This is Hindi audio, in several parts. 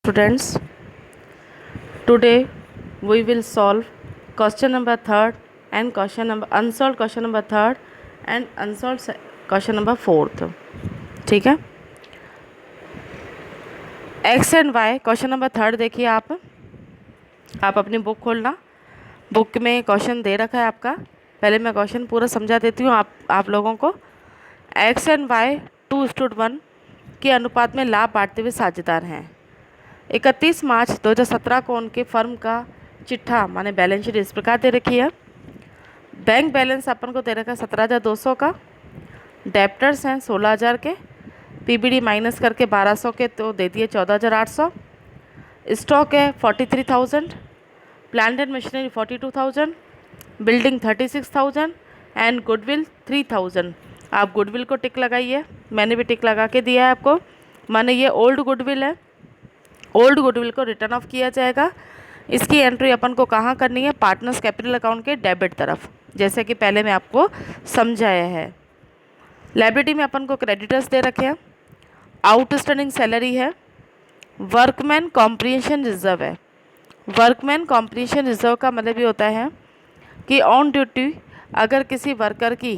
students, today we will solve question number third and unsolved question number third and unsolved question number fourth. ठीक है, x and y question number third देखिए। आप अपनी बुक खोलना, बुक में क्वेश्चन दे रखा है आपका। पहले मैं क्वेश्चन पूरा समझा देती हूँ आप लोगों को। x एंड y 2:1 के अनुपात में लाभ बांटते हुए साझेदार हैं। 31 मार्च 2017 को उनके फर्म का चिट्ठा माने बैलेंस शीट इस प्रकार दे रखी है। बैंक बैलेंस अपन को दे रखा है 17,200 का, डेप्टर्स हैं 16,000 के, पीबीडी माइनस करके 1,200 के तो दे दिए 14,800, स्टॉक है 43,000, plant and machinery 42,000, building 36,000 and goodwill 3,000। आप गुडविल को टिक लगाइए, मैंने भी टिक लगा के दिया है आपको, माने ये ओल्ड गुडविल है। ओल्ड गुडविल को रिटर्न ऑफ किया जाएगा। इसकी एंट्री अपन को कहाँ करनी है? पार्टनर्स कैपिटल अकाउंट के डेबिट तरफ, जैसे कि पहले मैं आपको समझाया है। लायबिलिटी में अपन को क्रेडिटर्स दे रखे हैं, आउटस्टैंडिंग सैलरी है, वर्कमैन कॉम्प्रिहेंशन रिजर्व है। वर्कमैन कॉम्प्रिहेंशन रिजर्व का मतलब ये होता है कि ऑन ड्यूटी अगर किसी वर्कर की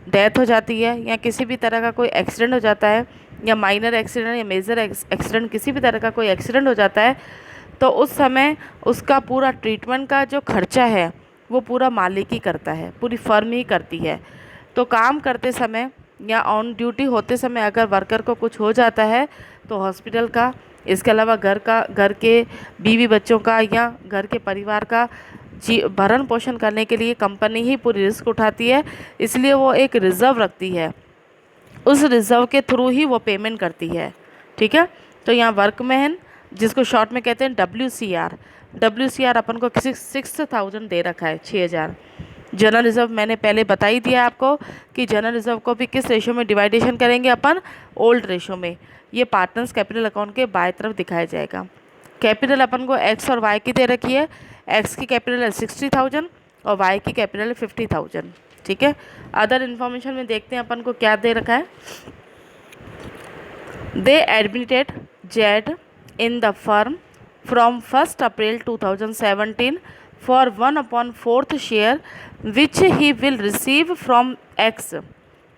डेथ हो जाती है या किसी भी तरह का कोई एक्सीडेंट हो जाता है या माइनर एक्सीडेंट या मेजर एक्सीडेंट, किसी भी तरह का कोई एक्सीडेंट हो जाता है, तो उस समय उसका पूरा ट्रीटमेंट का जो खर्चा है वो पूरा मालिक ही करता है, पूरी फर्म ही करती है। तो काम करते समय या ऑन ड्यूटी होते समय अगर वर्कर को कुछ हो जाता है तो हॉस्पिटल का, इसके अलावा घर के बीवी बच्चों का या घर के परिवार का भरण पोषण करने के लिए कंपनी ही पूरी रिस्क उठाती है, इसलिए वो एक रिज़र्व रखती है। उस रिज़र्व के थ्रू ही वो पेमेंट करती है। ठीक है, तो यहाँ वर्कमैन जिसको शॉर्ट में कहते हैं WCR अपन को 6,000 दे रखा है, 6,000। जनरल रिज़र्व मैंने पहले बता ही दिया आपको कि जनरल रिज़र्व को भी किस रेशो में डिवाइडेशन करेंगे अपन? ओल्ड रेशो में। ये पार्टनर्स कैपिटल अकाउंट के बाएं तरफ दिखाया जाएगा। कैपिटल अपन को एक्स और वाई की दे रखी है। एक्स की कैपिटल है 60,000 और वाई की कैपिटल है 50,000। ठीक है, अदर इन्फॉर्मेशन में देखते हैं अपन को क्या दे रखा है। They admitted Z in the firm from 1 April 2017 for 1/4 share which he will receive from X.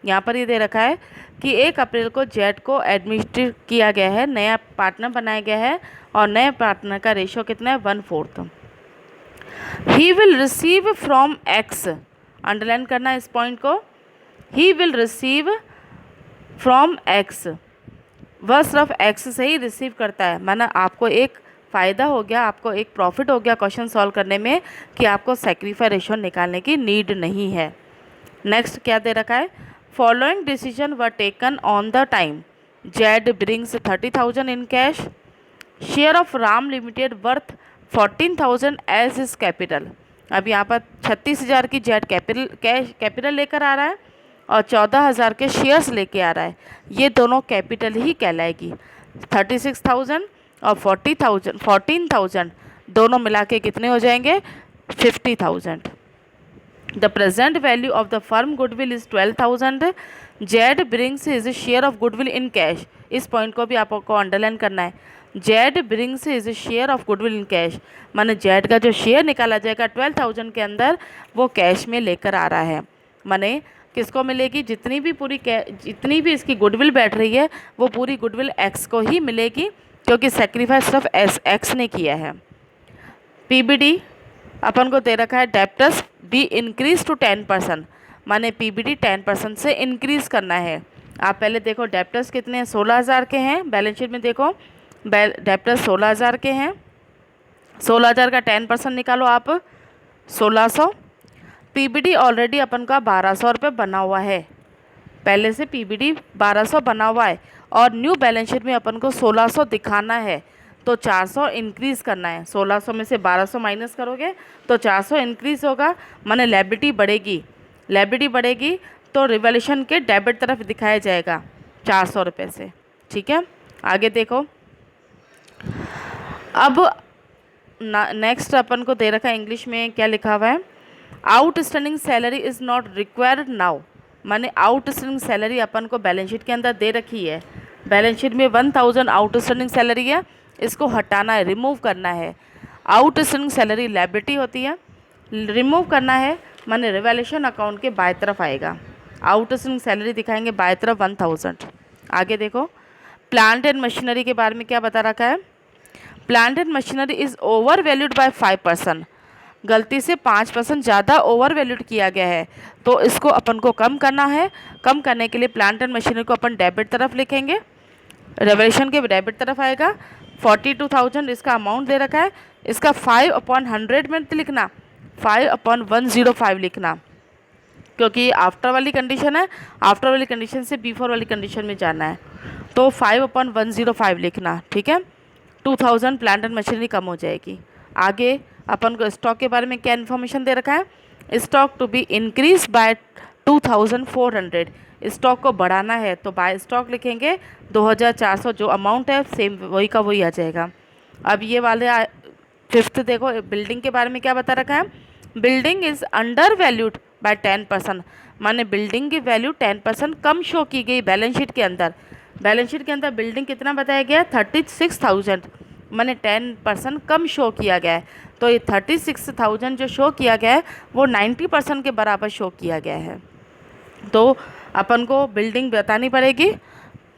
यहाँ पर ये दे रखा है कि 1 अप्रैल को जेड को एडमिट किया गया है, नया पार्टनर बनाया गया है और नए पार्टनर का रेशो कितना है? 1/4। ही will receive from x, underline करना है इस पॉइंट को। ही विल रिसीव फ्रॉम एक्स, वह सिर्फ एक्स से ही रिसीव करता है। माना आपको एक फ़ायदा हो गया, आपको एक प्रॉफिट हो गया क्वेश्चन सॉल्व करने में कि आपको सेक्रीफाई रेशो निकालने की नीड नहीं है। नेक्स्ट क्या दे रखा है? Following decision were taken on the time Z brings 30,000 in cash, share of Ram limited worth 14,000 as is capital. अब यहाँ पर 36,000 की जेड कैपिटल लेकर आ रहा है और 14,000 के शेयर्स लेके आ रहा है, ये दोनों कैपिटल ही कहलाएगी। 36,000 और 14,000 दोनों मिला के कितने हो जाएंगे? 50,000। The present value of the firm goodwill is 12,000। Z brings his share of goodwill in cash, इस पॉइंट को भी आपको अंडरलाइन करना है। Z brings his share of goodwill in cash, माने जेड का जो शेयर निकाला जाएगा 12,000 के अंदर वो कैश में लेकर आ रहा है। माने किसको मिलेगी? जितनी भी इसकी गुडविल बैठ रही है वो पूरी गुडविल एक्स को ही मिलेगी, क्योंकि सेक्रीफाइस सिर्फ एक्स ने किया है। पीबीडी अपन को दे रखा है डेप्टर्स बी इंक्रीज टू 10%, माने पीबीडी 10% से इंक्रीज करना है। आप पहले देखो डेप्टर्स कितने हैं? 16,000 के हैं। बैलेंस शीट में देखो डेप्टर्स 16,000 के हैं। 16,000 का 10% निकालो आप, 1,600। पीबीडी ऑलरेडी अपन का 1,200 रुपये बना हुआ है, पहले से पीबीडी 1,200 बना हुआ है और न्यू बैलेंस शीट में अपन को 1,600 दिखाना है, तो 400 इंक्रीज़ करना है। 1,600 में से 1,200 माइनस करोगे तो 400 इंक्रीज़ होगा, माने लायबिलिटी बढ़ेगी। लायबिलिटी बढ़ेगी तो रिवॉल्यूशन के डेबिट तरफ दिखाया जाएगा 400 रुपये से। ठीक है, आगे देखो। अब नेक्स्ट अपन को दे रखा है, इंग्लिश में क्या लिखा हुआ है? Outstanding salary is not required now, माने आउटस्टैंडिंग सैलरी अपन को बैलेंस शीट के अंदर दे रखी है। बैलेंस शीट में 1,000 आउटस्टैंडिंग सैलरी है, इसको हटाना है, रिमूव करना है। आउटस्टैंडिंग सैलरी लायबिलिटी होती है, रिमूव करना है माने रिवैल्यूएशन अकाउंट के बाएं तरफ आएगा। आउटस्टैंडिंग सैलरी दिखाएंगे बाएं तरफ 1000। आगे देखो प्लांट एंड मशीनरी के बारे में क्या बता रखा है। Plant and machinery is over valued bye 5%, गलती से 5% ज़्यादा ओवर वैल्यूड किया गया है, तो इसको अपन को कम करना है। कम करने के लिए प्लांट एंड मशीनरी को अपन डेबिट तरफ लिखेंगे, रिवैल्यूएशन के डेबिट तरफ आएगा। 42,000 इसका अमाउंट दे रखा है, इसका 5/100 में लिखना, 5/105 लिखना, क्योंकि आफ्टर वाली कंडीशन है, आफ्टर वाली कंडीशन से बिफोर वाली कंडीशन में जाना है, तो 5/105 लिखना, ठीक है। 2000 प्लांट एंड मशीनरी कम हो जाएगी। आगे अपन को स्टॉक के बारे में क्या इन्फॉर्मेशन दे रखा है। Stock to be increase by 2400, stock को बढ़ाना है तो बाय स्टॉक लिखेंगे 2400, जो अमाउंट है सेम वही का वही आ जाएगा। अब ये वाले फिफ्थ देखो, बिल्डिंग के बारे में क्या बता रखा है। Building is under valued bye 10%, माने बिल्डिंग की वैल्यू 10% कम शो की गई बैलेंस शीट के अंदर। बैलेंस शीट के अंदर बिल्डिंग कितना बताया गया है 36,000, माने 10% कम शो किया गया है। तो ये 36,000 जो शो किया गया है वो 90% के बराबर शो किया गया है। तो अपन को बिल्डिंग बतानी पड़ेगी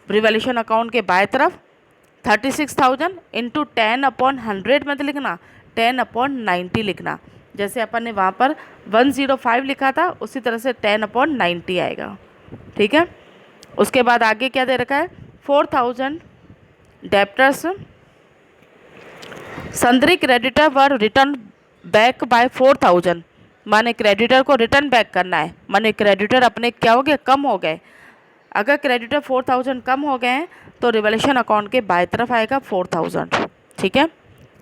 रिवैल्यूएशन अकाउंट के बाएं तरफ। 36,000 इंटू 10/100 मत लिखना, 10/90 लिखना। जैसे अपन ने वहाँ पर 105 लिखा था उसी तरह से 10/90 आएगा, ठीक है। उसके बाद आगे क्या दे रखा है। 4,000 debtors, sundry creditor were return back by 4,000, माने क्रेडिटर को रिटर्न बैक करना है, माने क्रेडिटर अपने क्या हो गए कम हो गए। अगर क्रेडिटर 4,000 कम हो गए हैं तो रिवैल्यूएशन अकाउंट के बाएं तरफ आएगा 4,000, ठीक है।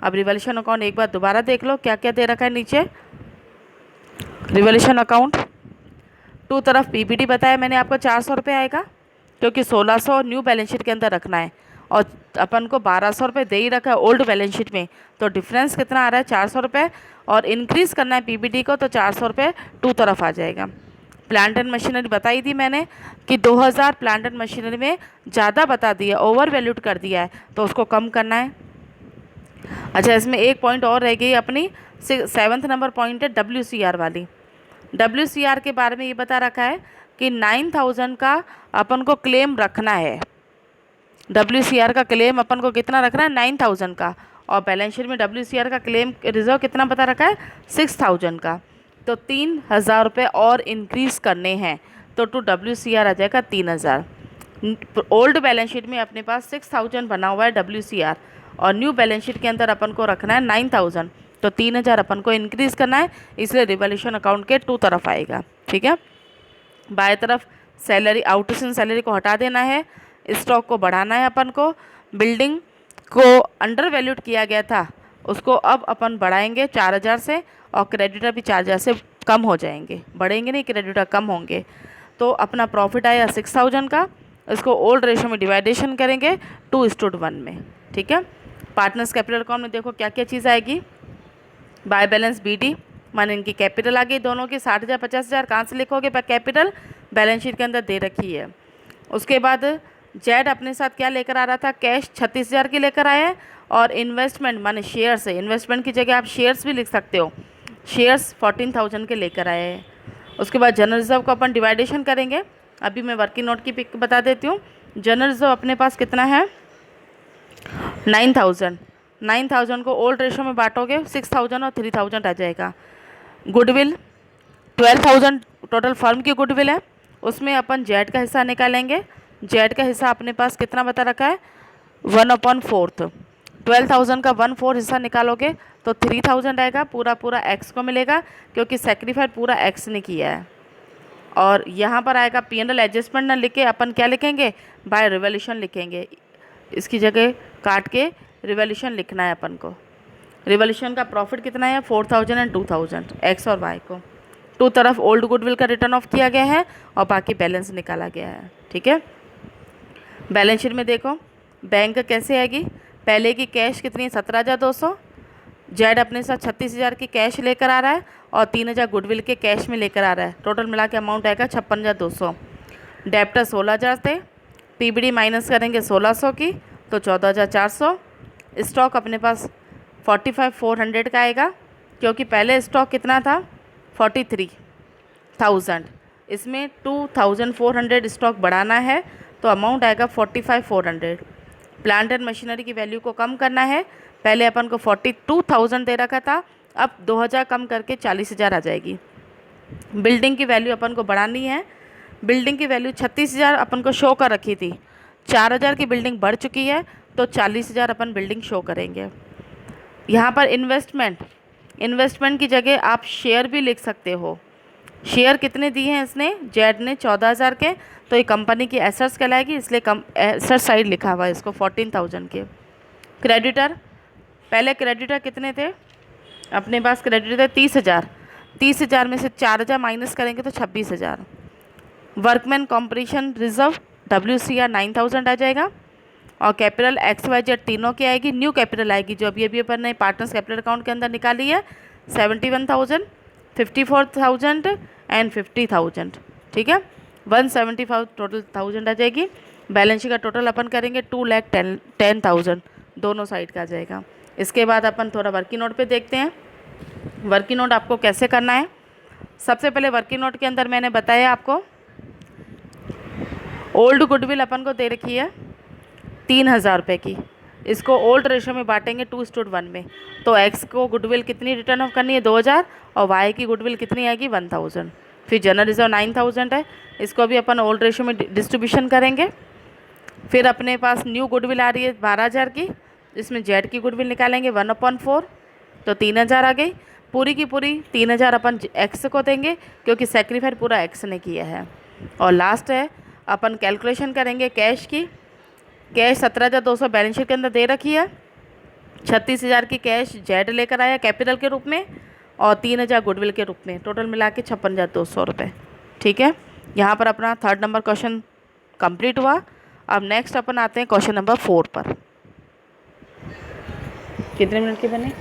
अब रिवैल्यूएशन अकाउंट एक बार दोबारा देख लो क्या क्या दे रखा है नीचे। रिवैल्यूएशन अकाउंट टू तरफ पीबीटी बताया मैंने आपको 400 रुपये आएगा, क्योंकि 1600 न्यू बैलेंस शीट के अंदर रखना है और अपन को 1200 रुपये दे ही रखा है ओल्ड बैलेंस शीट में, तो डिफरेंस कितना आ रहा है 400 रुपये, और इंक्रीज़ करना है पीबीटी को तो 400 रुपये टू तरफ आ जाएगा। प्लांट एंड मशीनरी बताई थी मैंने कि 2000 प्लांट एंड मशीनरी में ज़्यादा बता दिया, ओवर वैल्यूड कर दिया है, तो उसको कम करना है। अच्छा, इसमें एक पॉइंट और रह गई अपनी 7th नंबर पॉइंट है WCR वाली। WCR के बारे में ये बता रखा है कि 9,000 का अपन को क्लेम रखना है। WCR का क्लेम अपन को कितना रखना है 9,000 का, और बैलेंस शीट में WCR का क्लेम रिजर्व कितना बता रखा है 6,000 का, तो 3,000 रुपये और इंक्रीज़ करने हैं, तो टू WCR आ जाएगा 3,000। ओल्ड बैलेंस शीट में अपने पास 6,000 बना हुआ है WCR, और न्यू बैलेंस शीट के अंदर अपन को रखना है 9,000, तो 3,000 अपन को इंक्रीज़ करना है, इसलिए रिवैल्यूएशन अकाउंट के टू तरफ आएगा, ठीक है। बाएं तरफ सैलरी, आउटस्टैंडिंग सैलरी को हटा देना है, स्टॉक को बढ़ाना है अपन को, बिल्डिंग को अंडर वैल्यूड किया गया था उसको अब अपन बढ़ाएंगे 4,000 से, और क्रेडिटर भी 4,000 से कम हो जाएंगे, बढ़ेंगे नहीं, क्रेडिटर कम होंगे। तो अपना प्रॉफिट आया 6,000 का, इसको ओल्ड रेशो में डिवाइडेशन करेंगे 2:1 में, ठीक है। पार्टनर्स कैपिटल अकाउंट में देखो क्या क्या चीज़ आएगी। बाय बैलेंस BD, माने इनकी कैपिटल आ गई दोनों की 60,000 50,000, कहाँ से लिखोगे कैपिटल, बैलेंस शीट के अंदर दे रखी है। उसके बाद जेड अपने साथ क्या लेकर आ रहा था, कैश 36,000 की लेकर आए हैं, और इन्वेस्टमेंट माने शेयर्स है, इन्वेस्टमेंट की जगह आप शेयर्स भी लिख सकते हो, शेयर्स 14,000 के लेकर आए हैं। उसके बाद जनरल रिजर्व को अपन डिवाइडेशन करेंगे, अभी मैं वर्किंग नोट की पिक बता देती हूँ। जनरल रिजर्व अपने पास कितना है 9,000, 9,000 को ओल्ड रेशो में बांटोगे 6,000 और 3,000 आ जाएगा। गुडविल 12,000 टोटल फर्म की गुडविल है, उसमें अपन जेड का हिस्सा निकालेंगे। जेड का हिस्सा अपने पास कितना बता रखा है 1/4, 12,000 का 1/4 हिस्सा निकालोगे तो 3,000 आएगा, पूरा पूरा एक्स को मिलेगा क्योंकि सेक्रीफाइड पूरा एक्स ने किया है। और यहाँ पर आएगा P&L एडजस्टमेंट ना लिख के अपन क्या लिखेंगे बाय रिवैल्यूएशन लिखेंगे, इसकी जगह काट के रिवैल्यूएशन लिखना है अपन को। रिवैल्यूएशन का प्रॉफिट कितना है 4,000 एंड 2,000, एक्स और वाई को। टू तरफ ओल्ड गुडविल का रिटर्न ऑफ किया गया है और बाकी बैलेंस निकाला गया है, ठीक है। बैलेंस शीट में देखो बैंक कैसे आएगी, पहले की कैश कितनी है 17,200, जेड अपने साथ 36,000 की कैश लेकर आ रहा है और 3,000 गुडविल के कैश में लेकर आ रहा है, टोटल मिला के अमाउंट आएगा 56,200। डेप्टर 16,000 थे, पीबीडी माइनस करेंगे 1,600 की तो 14,400, स्टॉक अपने पास 45,400 का आएगा, क्योंकि पहले स्टॉक कितना था 43,000, इसमें 2,400 स्टॉक बढ़ाना है तो अमाउंट आएगा 45,400। प्लांट एंड मशीनरी की वैल्यू को कम करना है, पहले अपन को 42,000 दे रखा था, अब 2,000 कम करके 40,000 आ जाएगी। बिल्डिंग की वैल्यू अपन को बढ़ानी है, बिल्डिंग की वैल्यू 36,000 अपन को शो कर रखी थी, 4,000 की बिल्डिंग बढ़ चुकी है तो 40,000 अपन बिल्डिंग शो करेंगे। यहाँ पर इन्वेस्टमेंट की जगह आप शेयर भी लिख सकते हो। शेयर कितने दिए हैं इसने, जेड ने 14,000 के, तो ये कंपनी की एसेट्स कहलाएगी, इसलिए एसेट साइड लिखा हुआ है इसको 14,000 के। क्रेडिटर, पहले क्रेडिटर कितने थे अपने पास, क्रेडिटर थे 30,000, 30,000 में से 4,000 माइनस करेंगे तो 26,000। वर्कमैन कॉम्परेशन रिजर्व WCR 9,000 आ जाएगा, और कैपिटल XYZ तीनों की आएगी। न्यू कैपिटल आएगी जो अभी अपन ने पार्टनर्स कैपिटल अकाउंट के अंदर निकाली है, 71,000, 54,000 एंड 50,000, ठीक है, 175 टोटल 1,000 आ जाएगी। बैलेंस शीट का टोटल अपन करेंगे 2,10,000 दोनों साइड का आ जाएगा। इसके बाद अपन थोड़ा वर्किंग नोट पे देखते हैं। वर्किंग नोट आपको कैसे करना है, सबसे पहले वर्किंग नोट के अंदर मैंने बताया आपको ओल्ड गुडविल अपन को दे रखी है 3,000 रुपये की, इसको ओल्ड रेशो में बांटेंगे 2:1 में, तो एक्स को गुडविल कितनी रिटर्न ऑफ करनी है 2,000, और वाई की गुडविल कितनी आएगी 1,000। फिर जनरल रिजर्व 9,000 है, इसको भी अपन ओल्ड रेशो में डिस्ट्रीब्यूशन करेंगे। फिर अपने पास न्यू गुडविल आ रही है 12,000 की, इसमें जेड की गुडविल निकालेंगे 1/4, तो 3,000 आ गई। पूरी की पूरी 3,000 अपन एक्स को देंगे क्योंकि सेक्रीफाई पूरा एक्स ने किया है। और लास्ट है अपन कैलकुलेशन करेंगे कैश की। कैश 17,200 बैलेंस शीट के अंदर दे रखी है, 36,000 की कैश जेड लेकर आया कैपिटल के रूप में, और 3,000 गुडविल के रूप में, टोटल मिला के 56,200 रुपये, ठीक है। यहाँ पर अपना 3rd नंबर क्वेश्चन कंप्लीट हुआ। अब नेक्स्ट अपन आते हैं क्वेश्चन नंबर 4 पर। कितने मिनट के बने?